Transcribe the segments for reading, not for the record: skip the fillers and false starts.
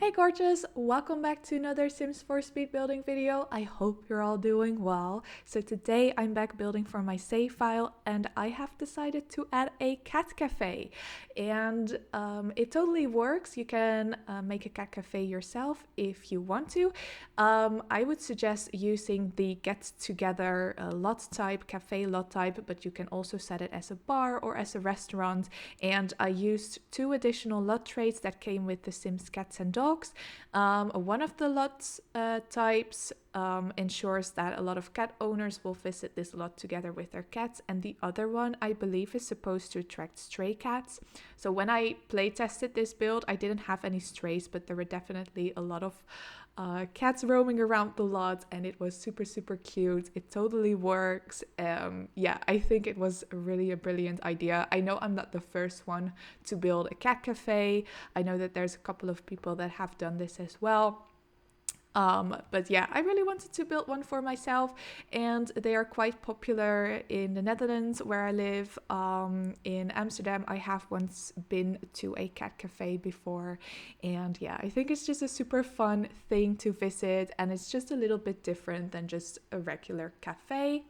Hey gorgeous, welcome back to another Sims 4 speed building video. I hope you're all doing well. So today I'm back building for my save file and I have decided to add a cat cafe. And it totally works. You can make a cat cafe yourself if you want to. I would suggest using the get together lot type, cafe lot type, but you can also set it as a bar or as a restaurant. And I used 2 additional lot traits that came with the Sims cats and dogs. One of the lot types ensures that a lot of cat owners will visit this lot together with their cats, and the other one I believe is supposed to attract stray cats. So when I play tested this build, I didn't have any strays, but there were definitely a lot of cats roaming around the lot, and it was super cute. It totally works. Yeah, I think it was really a brilliant idea. I know I'm not the first one to build a cat cafe. I know that there's a couple of people that have done this as well. But yeah, I really wanted to build one for myself, and they are quite popular in the Netherlands where I live. In Amsterdam, I have once been to a cat cafe before, and yeah, I think it's just a super fun thing to visit, and it's just a little bit different than just a regular cafe.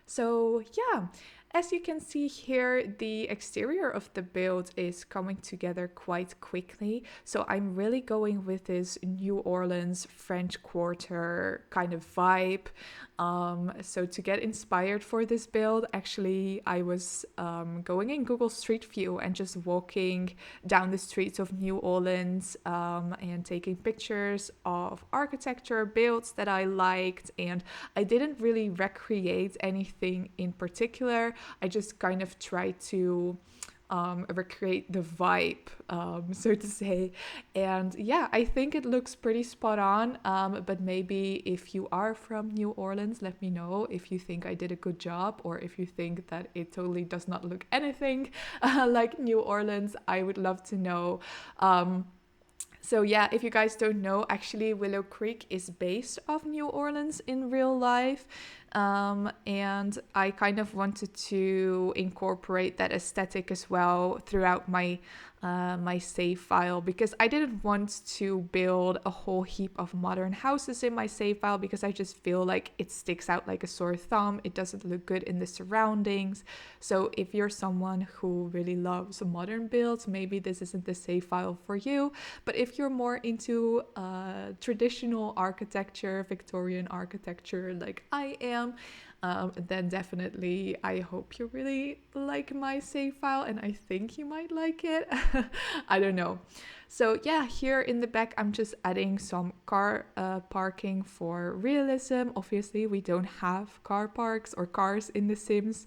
So yeah, as you can see here, the exterior of the build is coming together quite quickly. So I'm really going with this New Orleans French Quarter kind of vibe. So to get inspired for this build, actually I was going in Google Street View and just walking down the streets of New Orleans and taking pictures of architecture, builds that I liked, and I didn't really recreate anything in particular. I just kind of tried to recreate the vibe, so to say. And yeah, I think it looks pretty spot on. But maybe if you are from New Orleans, let me know if you think I did a good job, or if you think that it totally does not look anything like New Orleans. I would love to know. So yeah, if you guys don't know, actually Willow Creek is based off New Orleans in real life. And I kind of wanted to incorporate that aesthetic as well throughout my my save file, because I didn't want to build a whole heap of modern houses in my save file, because I just feel like it sticks out like a sore thumb. It doesn't look good in the surroundings. So if you're someone who really loves modern builds, maybe this isn't the save file for you. But if you're more into traditional architecture, Victorian architecture like I am, then definitely I hope you really like my save file, and I think you might like it. I don't know. So yeah, here in the back I'm just adding some car parking for realism. Obviously we don't have car parks or cars in The Sims.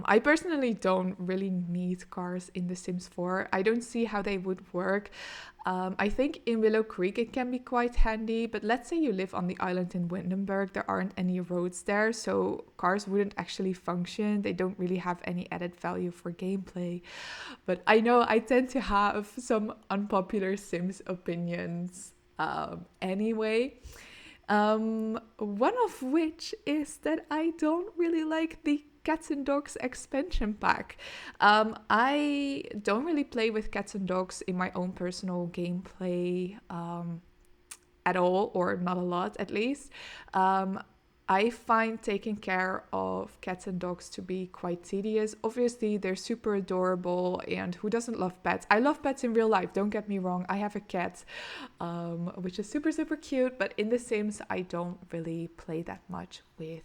I personally don't really need cars in The Sims 4. I don't see how they would work. I think in Willow Creek it can be quite handy, but let's say you live on the island in Windenburg, there aren't any roads there, so cars wouldn't actually function. They don't really have any added value for gameplay. But I know I tend to have some unpopular Sims opinions anyway. One of which is that I don't really like the Cats and Dogs expansion pack. I don't really play with cats and dogs in my own personal gameplay at all, or not a lot at least. I find taking care of cats and dogs to be quite tedious. Obviously, they're super adorable, and who doesn't love pets? I love pets in real life, don't get me wrong. I have a cat, which is super cute, but in The Sims, I don't really play that much with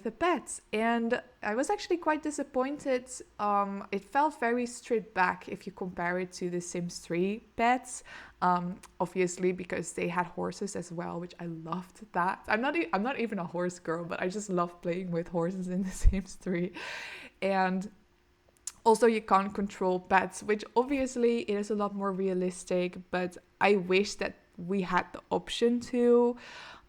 the pets, and I was actually quite disappointed. It felt very stripped back if you compare it to the Sims 3 pets. Obviously because they had horses as well, which I loved that. I'm not even a horse girl, but I just love playing with horses in the Sims 3. And also you can't control pets, which obviously it is a lot more realistic, but I wish that we had the option to.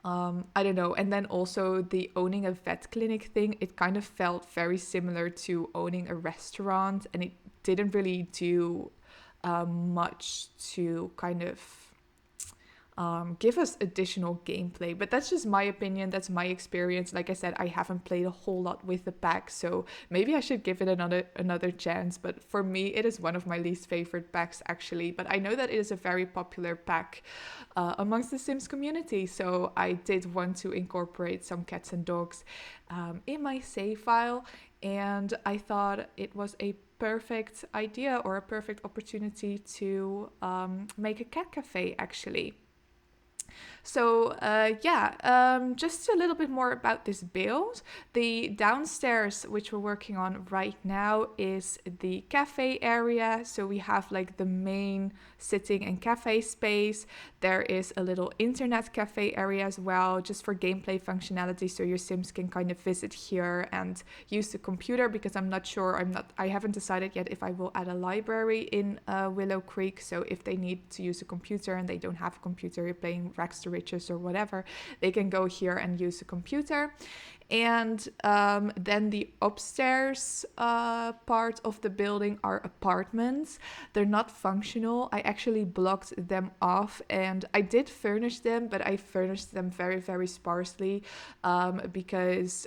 I don't know. And then also the owning a vet clinic thing, it kind of felt very similar to owning a restaurant, and it didn't really do much to kind of give us additional gameplay. But that's just my opinion, that's my experience. Like I said, I haven't played a whole lot with the pack, so maybe I should give it another chance. But for me, it is one of my least favorite packs actually. But I know that it is a very popular pack amongst the Sims community, so I did want to incorporate some cats and dogs in my save file, and I thought it was a perfect idea or a perfect opportunity to make a cat cafe actually. So just a little bit more about this build. The downstairs, which we're working on right now, is the cafe area. So we have like the main sitting and cafe space. There is a little internet cafe area as well, just for gameplay functionality, so your Sims can kind of visit here and use the computer, because I haven't decided yet if I will add a library in Willow Creek. So if they need to use a computer and they don't have a computer, you're playing Rags to Riches or whatever, they can go here and use a computer. And then the upstairs part of the building are apartments. They're not functional. I actually blocked them off, and I did furnish them, but I furnished them very, very sparsely because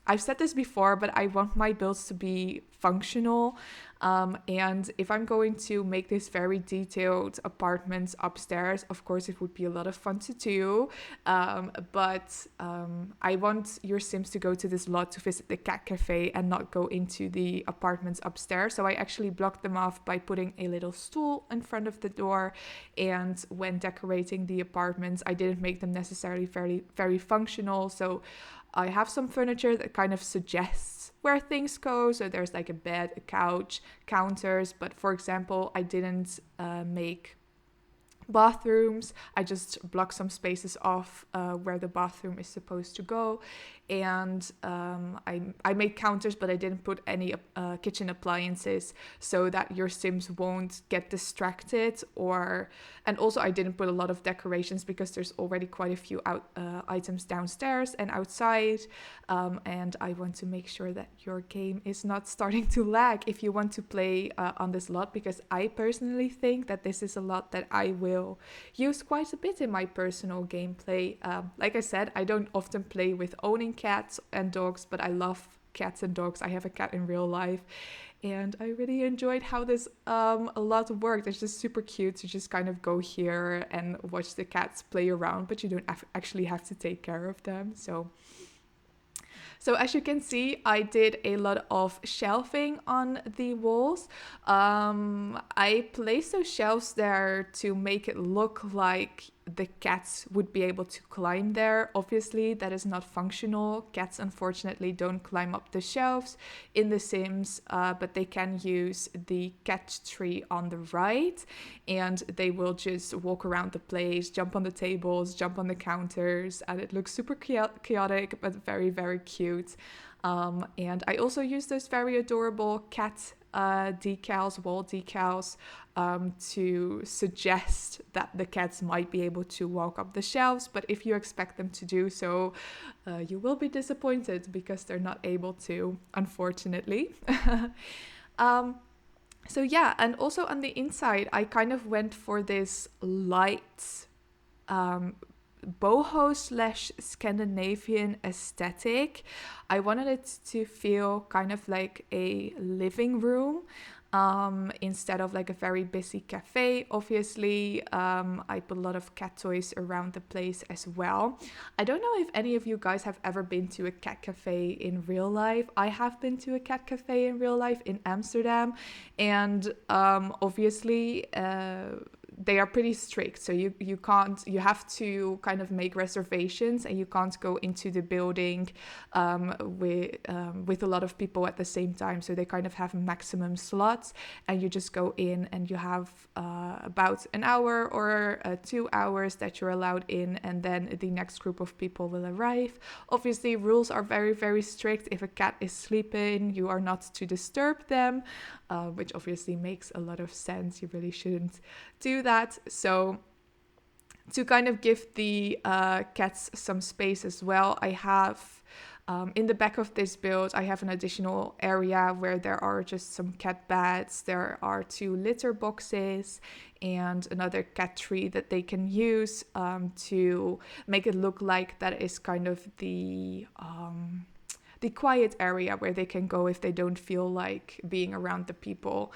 I've said this before, but I want my builds to be functional. And if I'm going to make this very detailed apartments upstairs, of course, it would be a lot of fun to do. But I want your Sims to go to this lot to visit the cat cafe and not go into the apartments upstairs. So I actually blocked them off by putting a little stool in front of the door. And when decorating the apartments, I didn't make them necessarily very, very functional. So I have some furniture that kind of suggests where things go. So there's like a bed, a couch, counters. But for example, I didn't make bathrooms. I just blocked some spaces off where the bathroom is supposed to go. And I made counters, but I didn't put any kitchen appliances so that your Sims won't get distracted. And also I didn't put a lot of decorations because there's already quite a few items downstairs and outside. And I want to make sure that your game is not starting to lag if you want to play on this lot, because I personally think that this is a lot that I will use quite a bit in my personal gameplay. Like I said, I don't often play with owning cats and dogs, but I love cats and dogs. I have a cat in real life, and I really enjoyed how this a lot worked. It's just super cute to just kind of go here and watch the cats play around, but you don't actually have to take care of them. So as you can see, I did a lot of shelving on the walls. I placed those shelves there to make it look like the cats would be able to climb there. Obviously, that is not functional. Cats, unfortunately, don't climb up the shelves in The Sims, but they can use the cat tree on the right, and they will just walk around the place, jump on the tables, jump on the counters, and it looks super chaotic, but very, very cute. And I also use those very adorable cat decals, wall decals, to suggest that the cats might be able to walk up the shelves. But if you expect them to do so, you will be disappointed because they're not able to, unfortunately. So yeah, and also on the inside, I kind of went for this light boho / Scandinavian aesthetic. I wanted it to feel kind of like a living room instead of like a very busy cafe. Obviously, I put a lot of cat toys around the place as well. I don't know if any of you guys have ever been to a cat cafe in real life. I have been to a cat cafe in real life in Amsterdam, and obviously they are pretty strict, so you have to kind of make reservations, and you can't go into the building with a lot of people at the same time. So they kind of have maximum slots, and you just go in and you have about an hour or 2 hours that you're allowed in, and then the next group of people will arrive. Obviously, rules are very, very strict. If a cat is sleeping, you are not to disturb them, which obviously makes a lot of sense. You really shouldn't do that. So to kind of give the cats some space as well, I have In the back of this build, I have an additional area where there are just some cat beds, there are 2 litter boxes, and another cat tree that they can use to make it look like that is kind of the quiet area where they can go if they don't feel like being around the people.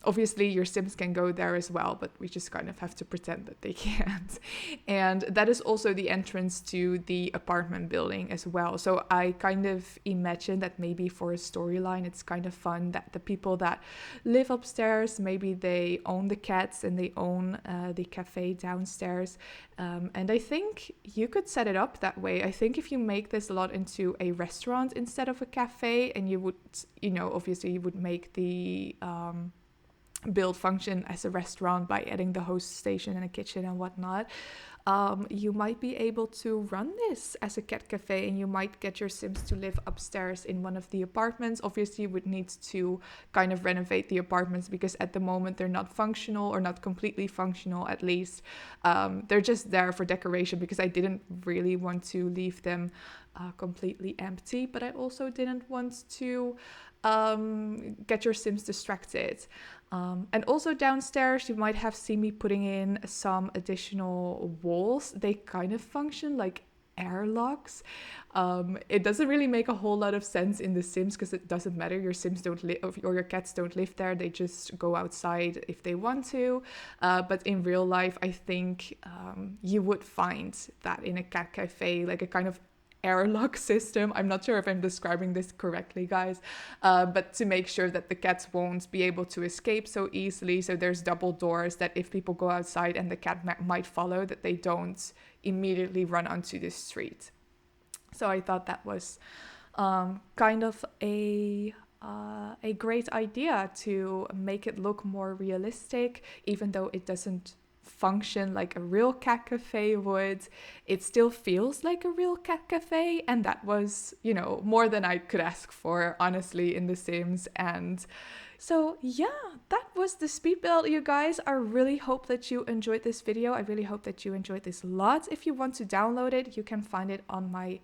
Obviously, your Sims can go there as well, but we just kind of have to pretend that they can't. And that is also the entrance to the apartment building as well. So I kind of imagine that maybe for a storyline, it's kind of fun that the people that live upstairs, maybe they own the cats and they own the cafe downstairs. And I think you could set it up that way. I think if you make this a lot into a restaurant instead of a cafe, and you would, obviously you would make the build function as a restaurant by adding the host station and a kitchen and whatnot, you might be able to run this as a cat cafe, and you might get your Sims to live upstairs in one of the apartments. Obviously, you would need to kind of renovate the apartments because at the moment they're not functional, or not completely functional at least. They're just there for decoration because I didn't really want to leave them completely empty, but I also didn't want to get your Sims distracted. And also downstairs, you might have seen me putting in some additional walls. They kind of function like airlocks. It doesn't really make a whole lot of sense in The Sims because it doesn't matter. Your Sims don't live, or your cats don't live there. They just go outside if they want to. But in real life, I think you would find that in a cat cafe, like a kind of airlock system. I'm not sure if I'm describing this correctly, guys, but to make sure that the cats won't be able to escape so easily. So there's double doors that if people go outside and the cat might follow, that they don't immediately run onto the street. So I thought that was kind of a great idea to make it look more realistic, even though it doesn't function like a real cat cafe would. It still feels like a real cat cafe, and that was, more than I could ask for, honestly, in The Sims. And so yeah, that was the speed build, you guys. I really hope that you enjoyed this video. I really hope that you enjoyed this a lot. If you want to download it, you can find it on my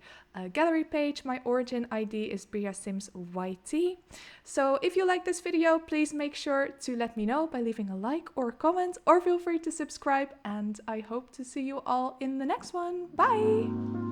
gallery page. My origin ID is BriaSimsYT. So if you like this video, please make sure to let me know by leaving a like or a comment, or feel free to subscribe. And I hope to see you all in the next one. Bye!